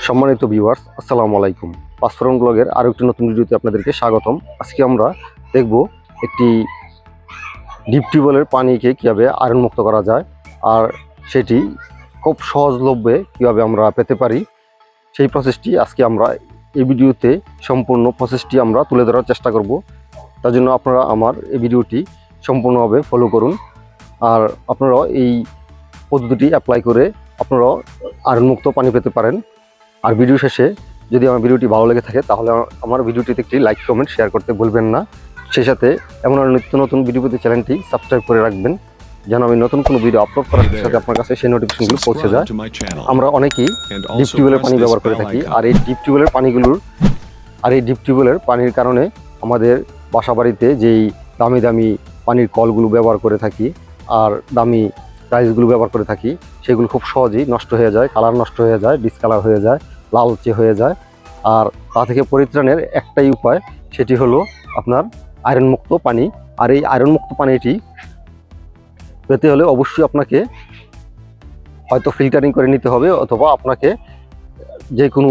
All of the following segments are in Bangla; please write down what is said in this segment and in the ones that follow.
সম্মানিত ভিউয়ার্স, আসসালামু আলাইকুম। পাঁচফোরন ব্লগের আরও একটি নতুন ভিডিওতে আপনাদেরকে স্বাগতম। আজকে আমরা দেখব একটি ডিপ টিউবওয়েলের পানিকে কীভাবে আয়রন মুক্ত করা যায়, আর সেটি খুব সহজলভ্যে কীভাবে আমরা পেতে পারি, সেই প্রসেসটি আজকে আমরা এই ভিডিওতে সম্পূর্ণ প্রসেসটি আমরা তুলে ধরার চেষ্টা করব। তার জন্য আপনারা আমার এই ভিডিওটি সম্পূর্ণভাবে ফলো করুন, আর আপনারাও এই পদ্ধতিটি অ্যাপ্লাই করে আপনারাও আয়রন মুক্ত পানি পেতে পারেন। আর ভিডিও শেষে যদি আমার ভিডিওটি ভালো লেগে থাকে তাহলে আমার ভিডিওটিতে একটি লাইক কমেন্ট শেয়ার করতে ভুলবেন না। সেই সাথে এমন আর নিত্য নতুন ভিডিও পেতে চ্যানেলটি সাবস্ক্রাইব করে রাখবেন, যেন আমি নতুন কোনো ভিডিও আপলোড করার সাথে আপনার কাছে সেই নোটিফিকেশনগুলো পৌঁছে যায়। আমরা অনেকেই ডিপ টিউবওয়েলের পানি ব্যবহার করে থাকি, আর এই ডিপ টিউবওয়েলের পানির কারণে আমাদের বাসাবাড়িতে যেই দামি দামি পানির কলগুলো ব্যবহার করে থাকি আর দামি টাইলসগুলো ব্যবহার করে থাকি, সেগুলো খুব সহজেই নষ্ট হয়ে যায়, কালার নষ্ট হয়ে যায়, ডিসকালার হয়ে যায়, লালচে হয়ে যায়। আর তা থেকে পরিত্রাণের একটাই উপায়, সেটি হলো আপনার আয়রন মুক্ত পানি। আর এই আয়রন মুক্ত পানিটি পেতে হলে অবশ্যই আপনাকে হয়তো ফিল্টারিং করে নিতে হবে, অথবা আপনাকে যে কোনো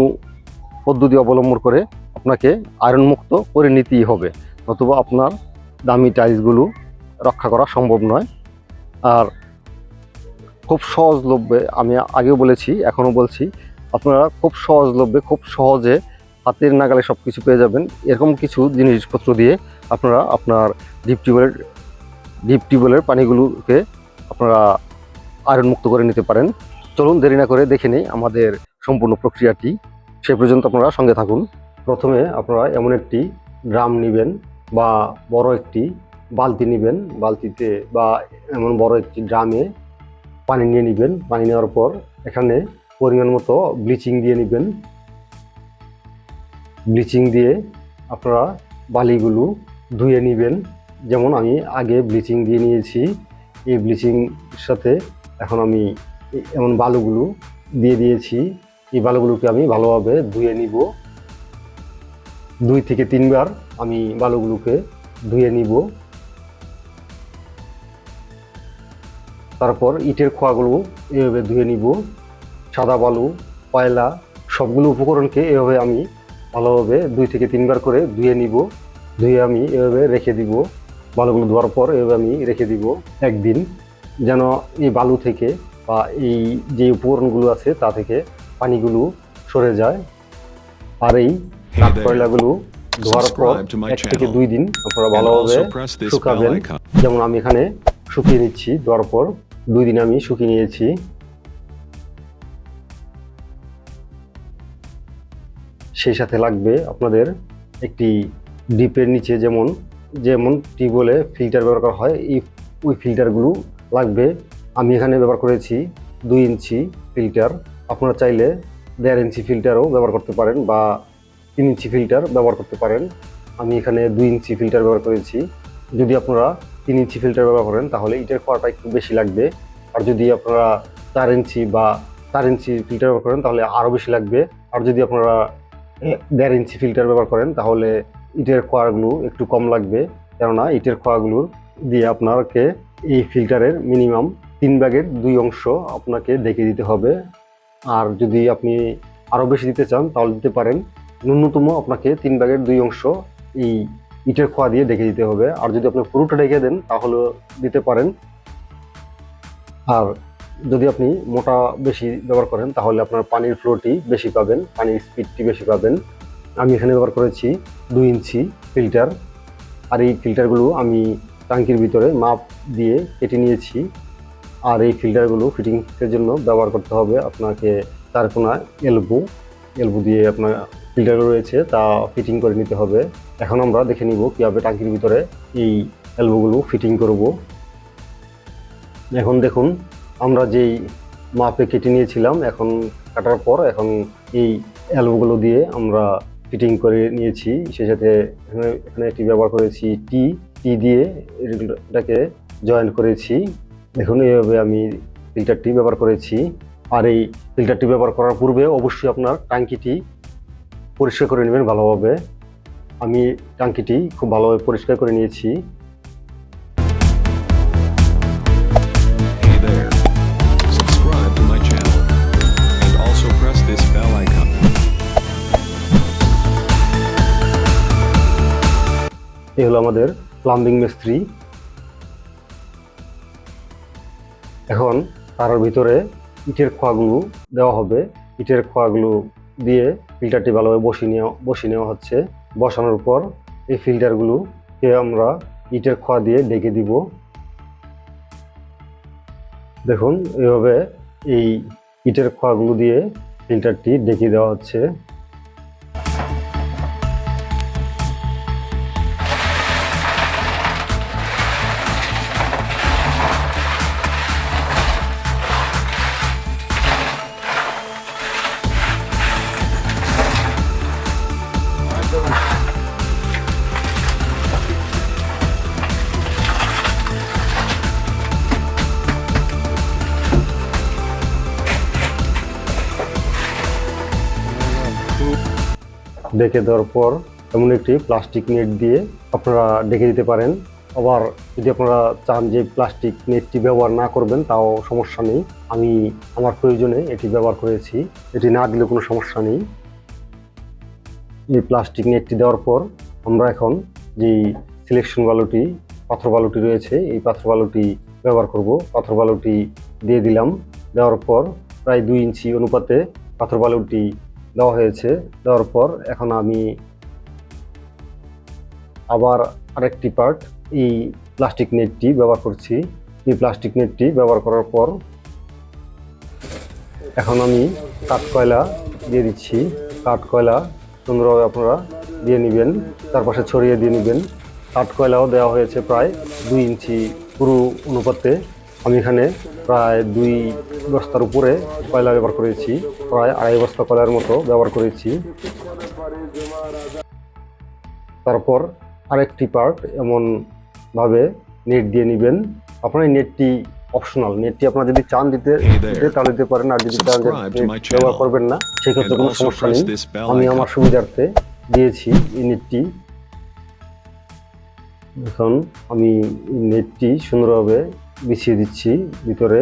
পদ্ধতি অবলম্বন করে আপনাকে আয়রন মুক্ত করে নিতেই হবে, অথবা আপনার দামি টাইলসগুলো রক্ষা করা সম্ভব নয়। আর খুব সহজলভ্যে, আমি আগেও বলেছি এখনও বলছি, আপনারা খুব সহজলভ্যে খুব সহজে হাতের নাগালে সব কিছু পেয়ে যাবেন। এরকম কিছু জিনিসপত্র দিয়ে আপনারা আপনার ডিপ টিউবওয়েলের পানিগুলোকে আপনারা আয়রন মুক্ত করে নিতে পারেন। চলুন দেরি না করে দেখে নেই আমাদের সম্পূর্ণ প্রক্রিয়াটি। সে পর্যন্ত আপনারা সঙ্গে থাকুন। প্রথমে আপনারা এমন একটি ড্রাম নেবেন বা বড় একটি বালতি নেবেন, বালতিতে বা এমন বড় একটি ড্রামে পানি নিয়ে নেবেন। পানি নেওয়ার পর এখানে পরিমাণ মতো ব্লিচিং দিয়ে নেবেন। ব্লিচিং দিয়ে আপনারা বালিগুলো ধুয়ে নেবেন, যেমন আমি আগে ব্লিচিং দিয়ে নিয়েছি। এই ব্লিচিং সাথে এখন আমি এমন বালুগুলো দিয়ে দিয়েছি। এই বালুগুলোকে আমি ভালোভাবে ধুয়ে নিব। 2 থেকে 3 বার আমি বালুগুলোকে ধুয়ে নিব। তারপর ইটের খোয়াগুলো এভাবে ধুয়ে নিব। সাদা বালু, কয়লা সবগুলো উপকরণকে এভাবে আমি ভালোভাবে 2 থেকে 3 বার করে ধুয়ে নিব। ধুয়ে আমি এভাবে রেখে দিব। বালুগুলো ধোয়ার পর এভাবে আমি রেখে দিব একদিন, যেন এই বালু থেকে বা এই যে উপকরণগুলো আছে তা থেকে পানিগুলো সরে যায়। আর এই কাঠ কয়লাগুলো ধোয়ার পর 1 থেকে 2 দিন আপনারা ভালোভাবে শুকাবেন। যেমন আমি এখানে শুকিয়ে নিচ্ছি। ধোয়ার পর 2 দিন আমি শুকিয়ে নিয়েছি। সেই সাথে লাগবে আপনাদের একটি ডিপের নিচে যেমন টিউবওয়েলে ফিল্টার ব্যবহার করা হয়, ওই ফিল্টারগুলো লাগবে। আমি এখানে ব্যবহার করেছি 2 ইঞ্চি ফিল্টার। আপনারা চাইলে 1.5 ইঞ্চি ফিল্টারও ব্যবহার করতে পারেন বা 3 ইঞ্চি ফিল্টার ব্যবহার করতে পারেন। আমি এখানে 2 ইঞ্চি ফিল্টার ব্যবহার করেছি। যদি আপনারা 3 ইঞ্চি ফিল্টার ব্যবহার করেন তাহলে ইটের খোয়াটা একটু বেশি লাগবে। আর যদি আপনারা 4 ইঞ্চি বা 4 ইঞ্চি ফিল্টার ব্যবহার করেন তাহলে আরও বেশি লাগবে। আর যদি আপনারা 1.5 ইঞ্চি ফিল্টার ব্যবহার করেন তাহলে ইটের খোয়াগুলো একটু কম লাগবে, কেননা ইটের খোয়াগুলোর দিয়ে আপনাকে এই ফিল্টারের মিনিমাম 3 ভাগের 2 অংশ আপনাকে ঢেকে দিতে হবে। আর যদি আপনি আরও বেশি দিতে চান তাহলে দিতে পারেন। ন্যূনতম আপনাকে 3 ভাগের 2 অংশ এই ইটের খোয়া দিয়ে ঢেকে দিতে হবে। আর যদি আপনি পুরোটা ঢেকে দেন তাহলে দিতে পারেন। আর যদি আপনি মোটা বেশি ব্যবহার করেন তাহলে আপনার পানির ফ্লোটি বেশি পাবেন, পানির স্পিডটি বেশি পাবেন। আমি এখানে ব্যবহার করেছি 2 ইঞ্চি ফিল্টার। আর এই ফিল্টারগুলো আমি ট্যাঙ্কির ভিতরে মাপ দিয়ে কেটে নিয়েছি। আর এই ফিল্টারগুলো ফিটিংসের জন্য ব্যবহার করতে হবে আপনাকে 4 কোণা এলবো দিয়ে আপনার ফিল্টারগুলো রয়েছে তা ফিটিং করে নিতে হবে। এখন আমরা দেখে নিব কীভাবে ট্যাঙ্কির ভিতরে এই এলবোগুলো ফিটিং করব। এখন দেখুন, আমরা যেই মাপে কেটে নিয়েছিলাম, এখন কাটার পর এখন এই এলবোগুলো দিয়ে আমরা ফিটিং করে নিয়েছি। সেই সাথে এখানে একটি ব্যবহার করেছি টি দিয়ে এটাকে জয়েন্ট করেছি। দেখুন এইভাবে আমি ফিল্টারটি ব্যবহার করেছি। আর এই ফিল্টারটি ব্যবহার করার পূর্বে অবশ্যই আপনার ট্যাঙ্কিটি পরিষ্কার করে নেবেন ভালোভাবে। আমি ট্যাঙ্কিটি খুব ভালোভাবে পরিষ্কার করে নিয়েছি। Hey there. Subscribe to my channel and also press this bell icon. এই হলো আমাদের প্লাম্বিং মিস্ত্রি। এখন তার ভিতরে ইটের খোয়াগুলো দেওয়া হবে। ইটের খোয়াগুলো দিয়ে ফিল্টারটি ভালোভাবে বসিয়ে নেওয়া হচ্ছে। বসানোর পর এই ফিল্টারগুলোকে আমরা ইটের খোয়া দিয়ে ঢেকে দিব। দেখুন এইভাবে এই ইটের খোয়াগুলো দিয়ে ফিল্টারটি ঢেকে দেওয়া হচ্ছে। ঢেকে দেওয়ার পর এমন একটি প্লাস্টিক নেট দিয়ে আপনারা ঢেকে দিতে পারেন। আবার যদি আপনারা চান যে প্লাস্টিক নেটটি ব্যবহার না করবেন তাও সমস্যা নেই। আমি আমার প্রয়োজনে এটি ব্যবহার করেছি, এটি না দিলে কোনো সমস্যা নেই। এই প্লাস্টিক নেটটি দেওয়ার পর আমরা এখন যে সিলেকশন বালুটি, পাথর বালুটি রয়েছে, এই পাথর বালুটি ব্যবহার করব। পাথর বালুটি দিয়ে দিলাম। দেওয়ার পর প্রায় 2 ইঞ্চি অনুপাতে পাথর বালুটি দেওয়া হয়েছে। দেওয়ার পর এখন আমি আবার আরেকটি পার্ট এই প্লাস্টিক নেটটি ব্যবহার করছি। এই প্লাস্টিক নেটটি ব্যবহার করার পর এখন আমি কাঠ কয়লা দিয়ে দিচ্ছি। কাঠ কয়লা সুন্দরভাবে আপনারা দিয়ে নেবেন, চারপাশে ছড়িয়ে দিয়ে নেবেন। কাঠ কয়লাও দেওয়া হয়েছে প্রায় 2 ইঞ্চি পুরো অনুপাতে। আমি এখানে প্রায় 2 বস্তার উপরে কয়লা ব্যবহার করেছি, প্রায় 2.5 বস্তা কয়লার মতো ব্যবহার করেছি। তারপর আরেকটি পার্ট এমনভাবে নেট দিয়ে নেবেন। আপনার এই নেটটি অপশনাল, নেটটি আপনারা যদি চান দিতে তাহলে দিতে পারেন, আর যদি চান যে ব্যবহার করবেন না সেক্ষেত্রে কোনো সমস্যা নেই। আমি আমার সুবিধার্থে দিয়েছি এই নেটটি। এখন আমি নেটটি সুন্দরভাবে বিছিয়ে দিচ্ছি ভিতরে।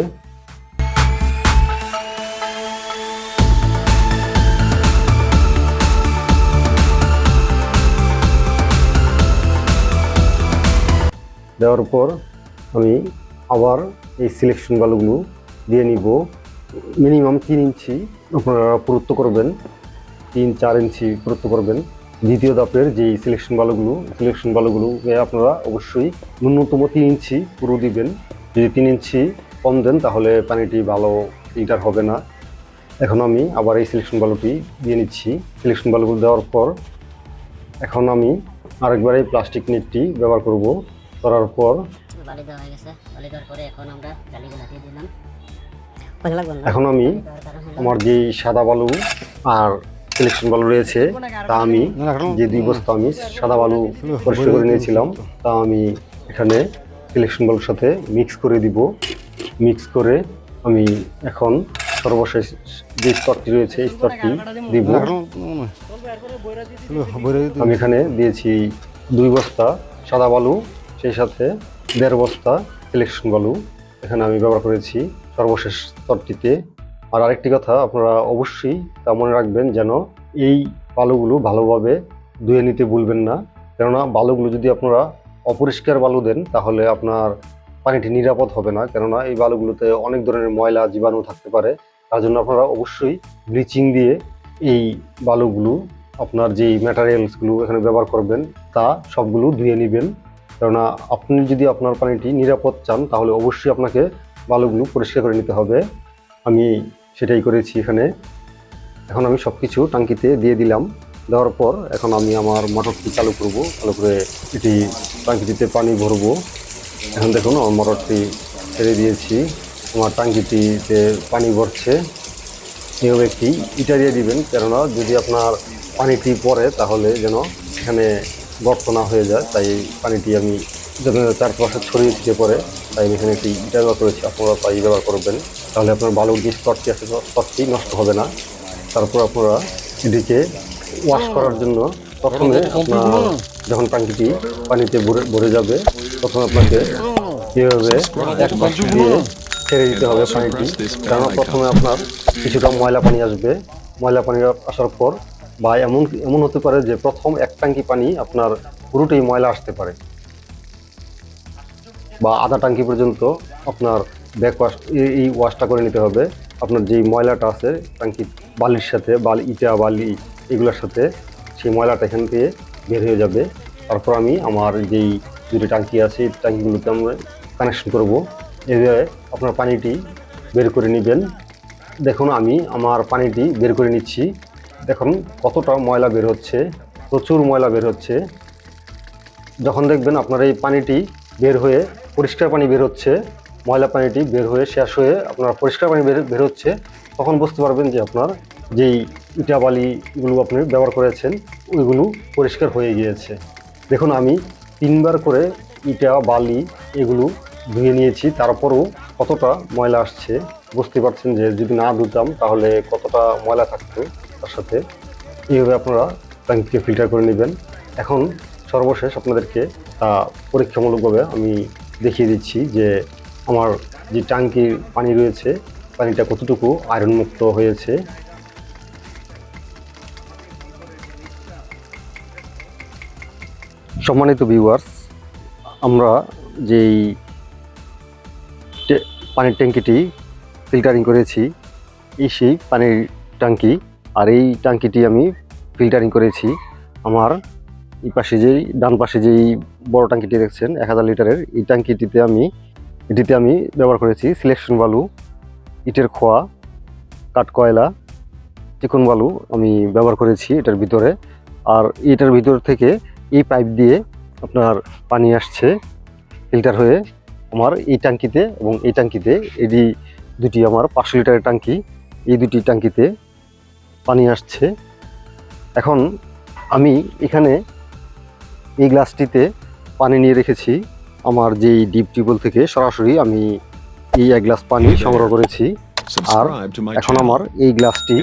দেওয়ার পর আমি আবার এই সিলেকশন বালুগুলো দিয়ে নিব। মিনিমাম 3 ইঞ্চি আপনারা পুরুত্ব করবেন, 3-4 ইঞ্চি পুরুত্ব করবেন। দ্বিতীয় ধাপের যে সিলেকশন বালুগুলোকে আপনারা অবশ্যই ন্যূনতম 3 ইঞ্চি পুরো দিবেন। যদি 3 ইঞ্চি কম দেন তাহলে পানিটি ভালো ফিল্টার হবে না। এখন আমি আবার এই সিলেকশন বালুটি দিয়ে নিচ্ছি। সিলেকশন বালুগুলো দেওয়ার পর এখন আমি আরেকবার এই প্লাস্টিক নেটটি ব্যবহার করব। করার পর এখন আমি আমার যে সাদা বালু আর সিলেকশন বালু রয়েছে তা আমি যে 2 বস্তা আমি সাদা বালু পরিষ্কার করে নিয়েছিলাম তা আমি এখানে সিলেকশন বালুর সাথে মিক্স করে দিব। মিক্স করে আমি এখন সর্বশেষ যে স্তরটি রয়েছে এই স্তরটি দিব। আমি এখানে দিয়েছি 2 বস্তা সাদা বালু, সেই সাথে 1.5 বস্তা সিলেকশন বালু এখানে আমি ব্যবহার করেছি সর্বশেষ স্তরটিতে। আর আরেকটি কথা আপনারা অবশ্যই তা মনে রাখবেন যেন এই বালুগুলো ভালোভাবে ধুয়ে নিতে ভুলবেন না, কেননা বালুগুলো যদি আপনারা অপরিষ্কার বালু দেন তাহলে আপনার পানিটি নিরাপদ হবে না, কেননা এই বালুগুলোতে অনেক ধরনের ময়লা জীবাণু থাকতে পারে। তার জন্য আপনারা অবশ্যই ব্লিচিং দিয়ে এই বালুগুলো, আপনার যেই ম্যাটেরিয়ালসগুলো এখানে ব্যবহার করবেন তা সবগুলো ধুয়ে নেবেন। কেননা আপনি যদি আপনার পানিটি নিরাপদ চান তাহলে অবশ্যই আপনাকে বালুগুলো পরিষ্কার করে নিতে হবে। আমি সেটাই করেছি এখানে। এখন আমি সব কিছু ট্যাঙ্কিতে দিয়ে দিলাম। দেওয়ার পর এখন আমি আমার মোটরটি চালু করব, চালু করে এটি ট্যাঙ্কিটিতে পানি ভরবো। এখন দেখুন আমার মোটরটি ছেড়ে দিয়েছি, আমার ট্যাঙ্কিটিতে পানি ভরছে। এভাবে একটি ইটা দিয়ে দিবেন, কেননা যদি আপনার পানিটি পড়ে তাহলে যেন এখানে গর্ত না হয়ে যায়। তাই পানিটি আমি যেন চারপাশে ছড়িয়ে ছিটিয়ে পড়ে, তাই আমি এখানে একটি ইটা ব্যবহার করেছি। আপনারা তাই ব্যবহার করবেন, তাহলে আপনার বালুর যে স্তরটি আছে স্তরটি নষ্ট হবে না। তারপর আপনারা এটিকে ওয়াশ করার জন্য প্রথমে আপনার যখন ট্যাঙ্কিটি পানিতে ভরে যাবে তখন আপনাকে এভাবে এক পাশ দিয়ে ছেড়ে দিতে হবে পানিটি, কারণ প্রথমে আপনার কিছুটা ময়লা পানি আসবে। ময়লা পানি আসার পর বা এমন এমন হতে পারে যে প্রথম এক ট্যাঙ্কি পানি আপনার পুরোটাই ময়লা আসতে পারে, বা আধা ট্যাঙ্কি পর্যন্ত আপনার ব্যাক ওয়াশ, এই ওয়াশটা করে নিতে হবে। আপনার যেই ময়লাটা আছে ট্যাঙ্কি বালির সাথে, ইটা বালি এগুলোর সাথে, সেই ময়লাটা এখান থেকে বের হয়ে যাবে। তারপর আমি আমার যেই দুটো ট্যাঙ্কি আছে এই ট্যাঙ্কিগুলোতে আমরা কানেকশন করব। এভাবে আপনার পানিটি বের করে নেবেন। দেখুন আমি আমার পানিটি বের করে নিচ্ছি। দেখুন কতটা ময়লা বের হচ্ছে, প্রচুর ময়লা বের হচ্ছে। যখন দেখবেন আপনার এই পানিটি বের হয়ে পরিষ্কার পানি বের হচ্ছে, ময়লা পানিটি বের হয়ে শেষ হয়ে আপনার পরিষ্কার পানি বের হচ্ছে, তখন বুঝতে পারবেন যে আপনার যেই ইটা বালিগুলো আপনি ব্যবহার করেছেন ওইগুলো পরিষ্কার হয়ে গিয়েছে। দেখুন আমি 3বার করে ইটা বালি এগুলো ধুয়ে নিয়েছি, তারপরও কতটা ময়লা আসছে। বুঝতে পারছেন যে যদি না ধুতাম তাহলে কতটা ময়লা থাকতো তার সাথে। এইভাবে আপনারা ট্যাঙ্কিকে ফিল্টার করে নেবেন। এখন সর্বশেষ আপনাদেরকে পরীক্ষামূলকভাবে আমি দেখিয়ে দিচ্ছি যে আমার যে ট্যাঙ্কির পানি রয়েছে পানিটা কতটুকু আয়রন মুক্ত হয়েছে। সম্মানিত ভিউয়ার্স, আমরা যেই পানির ট্যাঙ্কিটি ফিল্টারিং করেছি সেই পানির ট্যাঙ্কি, আর এই ট্যাঙ্কিটি আমি ফিল্টারিং করেছি আমার এই পাশে যেই ডান পাশে যেই বড় ট্যাঙ্কিটি দেখছেন 1000 লিটারের, এই ট্যাঙ্কিটিতে এটিতে আমি ব্যবহার করেছি সিলেকশন বালু, ইটের খোয়া, কাঠকয়লা, চিকন বালু আমি ব্যবহার করেছি এটার ভিতরে। আর এটার ভিতর থেকে এই পাইপ দিয়ে আপনার পানি আসছে ফিল্টার হয়ে আমার এই ট্যাঙ্কিতে, এবং এই ট্যাঙ্কিতে এটি দুটি আমার 500 লিটারের ট্যাঙ্কি, এই দুটি ট্যাঙ্কিতে পানি আসছে। এখন আমি এখানে এই গ্লাসটিতে পানি নিয়ে রেখেছি আমার যেই ডিপ টিউবওয়েল থেকে সরাসরি আমি এই 1 গ্লাস পানি সংগ্রহ করেছি। আর এখন আমার এই গ্লাসটি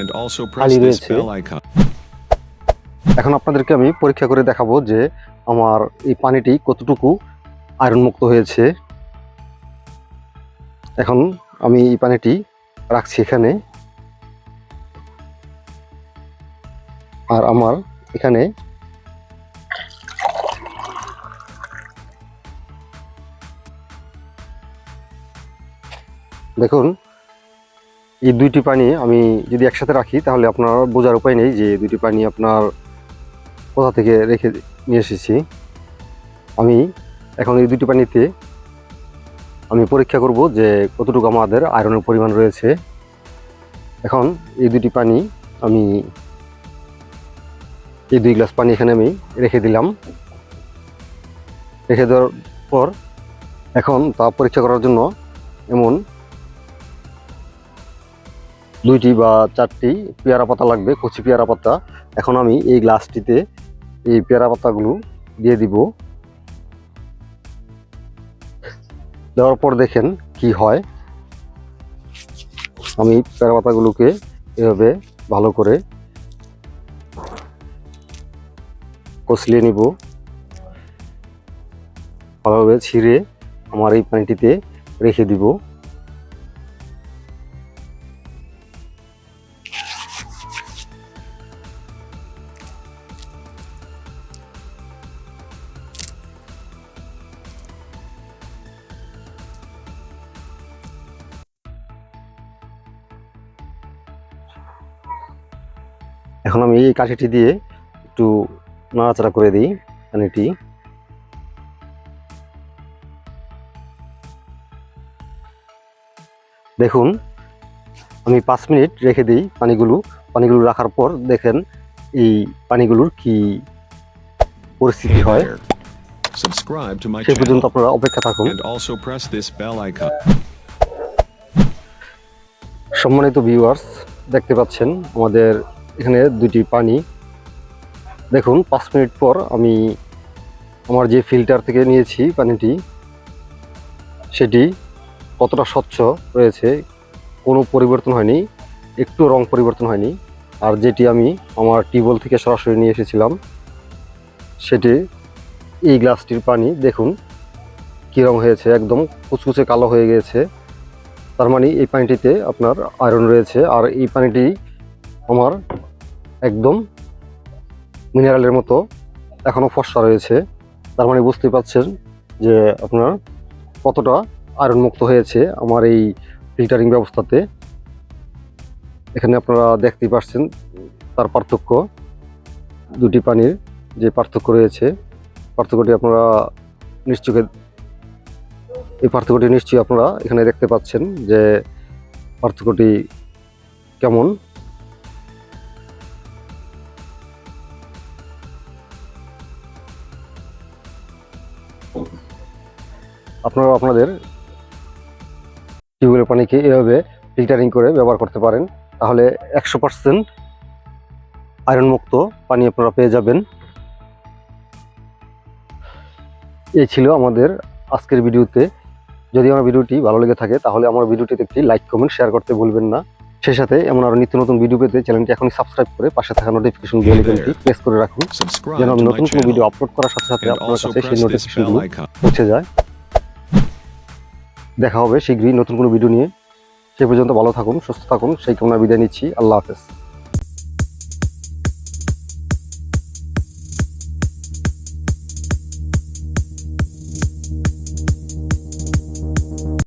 খালি রয়েছে। এখন আপনাদেরকে আমি পরীক্ষা করে দেখাবো যে আমার এই পানিটি কতটুকু আয়রন মুক্ত হয়েছে। এখন আমি এই পানিটি রাখছি এখানে, আর আমার এখানে দেখুন এই দুইটি পানি আমি যদি একসাথে রাখি তাহলে আপনার বোঝার উপায় নেই যে দুইটি পানি আপনার কোথা থেকে রেখে নিয়ে এসেছি। আমি এখন এই দুটি পানিতে আমি পরীক্ষা করব যে কতটুকু আমাদের আয়রনের পরিমাণ রয়েছে। এখন এই দুটি পানি আমি এই 2 গ্লাস পানি এখানে আমি রেখে দিলাম। রেখে দেওয়ার পর এখন তা পরীক্ষা করার জন্য এমন 2টি বা 4টি পেয়ারা পাতা লাগবে, কচি পেয়ারা পাতা। এখন আমি এই গ্লাসটিতে এই পেয়ারা পাতাগুলো দিয়ে দিব। দেওয়ার পর দেখেন কি হয়। আমি পেয়ারা পাতাগুলোকে এভাবে ভালো করে কষলিয়ে নিব, ভালোভাবে ছিঁড়ে আমার এই পানিটিতে রেখে দিব। এখন আমি এই কাঠিটি দিয়ে একটু নাড়াচাড়া করে দিই পানিটি। দেখুন আমি 5 মিনিট রেখে দিই পানিগুলো রাখার পর দেখেন এই পানিগুলোর কি পরিস্থিতি হয়। সে পর্যন্ত আপনারা অপেক্ষা থাকুন। সম্মানিত ভিউয়ার্স, দেখতে পাচ্ছেন আমাদের এখানে 2টি পানি। দেখুন 5 মিনিট পর আমি আমার যে ফিল্টার থেকে নিয়েছি পানিটি সেটি কতটা স্বচ্ছ রয়েছে, কোনো পরিবর্তন হয়নি, একটু রং পরিবর্তন হয়নি। আর যেটি আমি আমার টিউবওয়েল থেকে সরাসরি নিয়ে এসেছিলাম সেটি এই গ্লাসটির পানি দেখুন কী রং হয়েছে, একদম কুচকুচে কালো হয়ে গিয়েছে। তার মানে এই পানিটিতে আপনার আয়রন রয়েছে। আর এই পানিটি আমার একদম মিনারেলের মতো এখনও ফর্সা রয়েছে। তার মানে বুঝতেই পারছেন যে আপনার কতটা আয়রন মুক্ত হয়েছে আমার এই ফিল্টারিং ব্যবস্থাতে। এখানে আপনারা দেখতেই পাচ্ছেন তার পার্থক্য, দুটি পানির যে পার্থক্য রয়েছে, পার্থক্যটি আপনারা নিশ্চয়ই আপনারা এখানে দেখতে পাচ্ছেন যে পার্থক্যটি কেমন। আপনারা আপনাদের টিউবওয়েলের পানিকে এভাবে ফিল্টারিং করে ব্যবহার করতে পারেন, তাহলে 100% আয়রন মুক্ত পানি আপনারা পেয়ে যাবেন। এই ছিল আমাদের আজকের ভিডিওতে। যদি আমার ভিডিওটি ভালো লেগে থাকে তাহলে আমার ভিডিওটিতে একটি লাইক কমেন্ট শেয়ার করতে ভুলবেন না। সেই সাথে এমন আরো নিত্য নতুন ভিডিও পেতে চ্যানেলটি এখনই সাবস্ক্রাইব করে পাশে থাকা নোটিফিকেশন বেল আইকনটি প্রেস করে রাখুন, যেন আমি নতুন কোনো ভিডিও আপলোড করার সাথে সাথে আপনার কাছে সেই নোটিফিকেশনগুলো পৌঁছে যায়। দেখা হবে শীঘ্রই নতুন কোনো ভিডিও নিয়ে। সে পর্যন্ত ভালো থাকুন, সুস্থ থাকুন, সেই কামনা বিদায় নিচ্ছি। আল্লাহ হাফেজ।